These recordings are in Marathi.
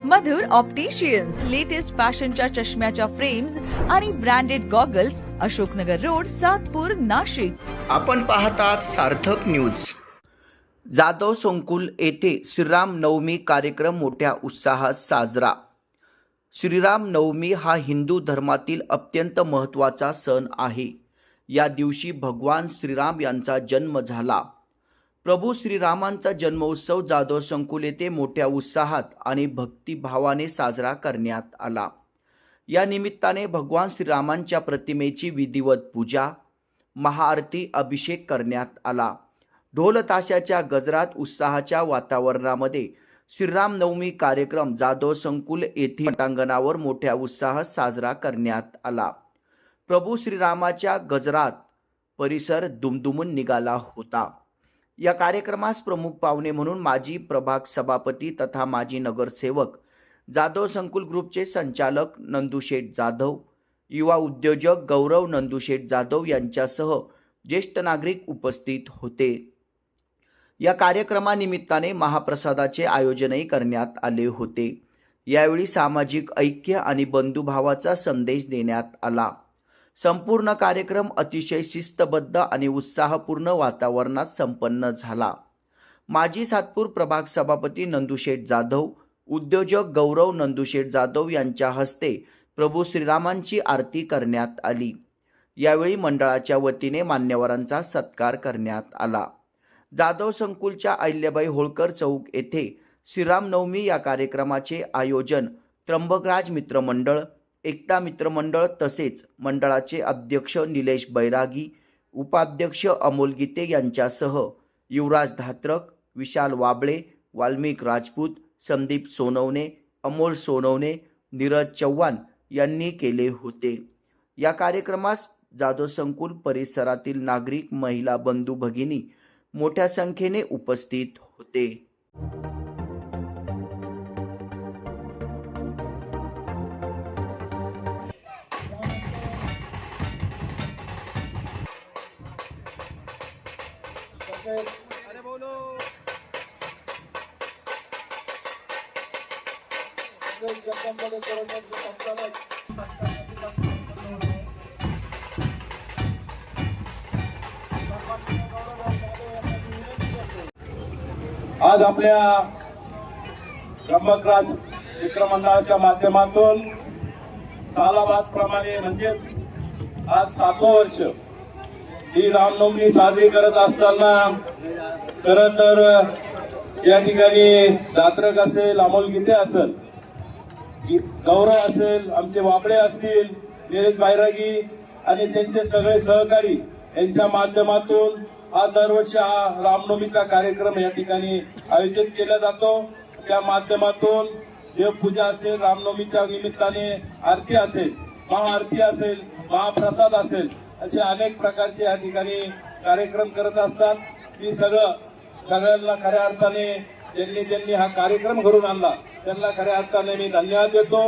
मधुर ऑप्टिशियन्स लेटेस्ट फॅशनच्या चष्म्याच्या फ्रेम्स आणि branded goggles, Ashoknagar road, Satpur, Nashik. आपण पाहतात सार्थक न्यूज. जाधव संकुल येथे श्रीराम नवमी कार्यक्रम मोठ्या उत्साहात साजरा. श्रीराम नवमी हा हिंदू धर्मातील अत्यंत महत्त्वाचा सण आहे. या दिवशी भगवान श्रीराम यांचा जन्म झाला. प्रभू श्रीरामांचा जन्मोत्सव जाधव संकुल येथे मोठ्या उत्साहात आणि भक्तिभावाने साजरा करण्यात आला. या निमित्ताने भगवान श्रीरामांच्या प्रतिमेची विधिवत पूजा, महाआरती, अभिषेक करण्यात आला. ढोल ताशाच्या गजरात उत्साहाच्या वातावरणामध्ये श्रीराम नवमी कार्यक्रम जाधव संकुल येथील पटांगणावर मोठ्या उत्साहात साजरा करण्यात आला. प्रभू श्रीरामाच्या गजरात परिसर दुमदुमून निघाला होता. या कार्यक्रमास प्रमुख पाहुणे म्हणून माजी प्रभाग सभापती तथा माजी नगरसेवक, जाधव संकुल ग्रुपचे संचालक नंदुशेठ जाधव, युवा उद्योजक गौरव नंदुशेठ जाधव यांच्यासह ज्येष्ठ नागरिक उपस्थित होते. या कार्यक्रमानिमित्ताने महाप्रसादाचे आयोजनही करण्यात आले होते. यावेळी सामाजिक ऐक्य आणि बंधुभावाचा संदेश देण्यात आला. संपूर्ण कार्यक्रम अतिशय शिस्तबद्ध आणि उत्साहपूर्ण वातावरणात संपन्न झाला. माजी सातपूर प्रभाग सभापती नंदुशेठ जाधव, उद्योजक गौरव नंदुशेठ जाधव यांच्या हस्ते प्रभू श्रीरामांची आरती करण्यात आली. यावेळी मंडळाच्या वतीने मान्यवरांचा सत्कार करण्यात आला. जाधव संकुलच्या अहिल्याबाई होळकर चौक येथे श्रीरामनवमी या कार्यक्रमाचे आयोजन त्र्यंबकराज मित्रमंडळ, एकता मित्रमंडळ तसेच मंडळाचे अध्यक्ष निलेश बैरागी, उपाध्यक्ष अमोल गीते यांच्यासह युवराज धात्रक, विशाल वाबळे, वाल्मिक राजपूत, संदीप सोनवणे, अमोल सोनवणे, नीरज चव्हाण यांनी केले होते. या कार्यक्रमास जाधव संकुल परिसरातील नागरिक, महिला, बंधू भगिनी मोठ्या संख्येने उपस्थित होते. आज आपल्या त्र्यंबकराज मित्रमंडळाच्या माध्यमातून सालाबाद प्रमाणे म्हणजेच आज 7वं वर्ष ही रामनवमी साजरी करत असताना खरं तर या ठिकाणी दात्रक असेल, अमोल गीते असेल, गौरव असेल, आमचे वाबळे असतील, निलेश बैरागी आणि त्यांचे सगळे सहकारी यांच्या माध्यमातून हा दरवर्षी हा रामनवमीचा कार्यक्रम या ठिकाणी आयोजित केला जातो. त्या माध्यमातून देवपूजा असेल, रामनवमीच्या निमित्ताने आरती असेल, महाआरती असेल, महाप्रसाद असेल, असे अनेक प्रकारचे या ठिकाणी कार्यक्रम करत असतात. मी सगळ्यांना खऱ्या अर्थाने ज्यांनी हा कार्यक्रम घडून आणला त्यांना खऱ्या अर्थाने मी धन्यवाद देतो.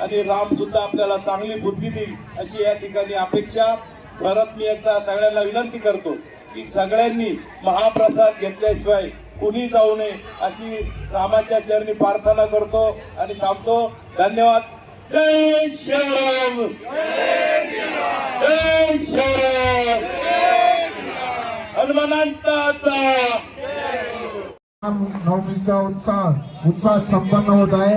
आणि राम सुद्धा आपल्याला चांगली बुद्धी देईल अशी या ठिकाणी अपेक्षा. परत मी एकदा सगळ्यांना विनंती करतो की सगळ्यांनी महाप्रसाद घेतल्याशिवाय कुणी जाऊ नये अशी रामाच्या चरणी प्रार्थना करतो आणि थांबतो. धन्यवाद. जय श्रीराम. जय श्रीराम. हनुमंताचा नवमीचा उत्साह संपन्न होत आहे.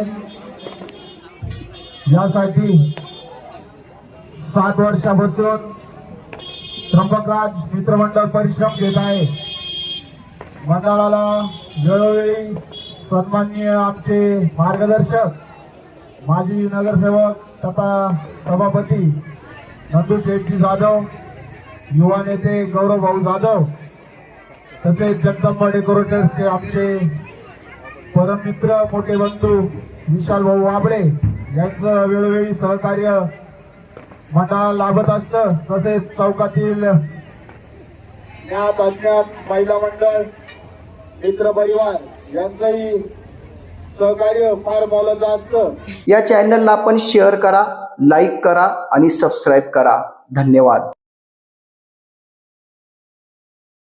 यासाठी 7 वर्षापासून त्र्यंबकराज मित्रमंडळ परिश्रम घेत आहे. मंडळाला वेळोवेळी सन्माननीय आमचे मार्गदर्शक, माजी नगरसेवक तथा सभापती नंदुशेठजी जाधव, युवा नेते गौरव भाऊ जाधव तसेच जगदंबा डेकोरेटर्सचे आमचे परममित्र, मोठे बंधू विशाल भाऊ वाबळे यांचं वेळोवेळी सहकार्य मंडळाला लाभत असतं. तसेच चौकातील ज्ञात अज्ञात महिला मंडळ, मित्र परिवार यांचंही सहकार्य फार मोलाचं असतं. या चॅनलला आपण शेअर करा, लाईक करा आणि सबस्क्राईब करा. धन्यवाद.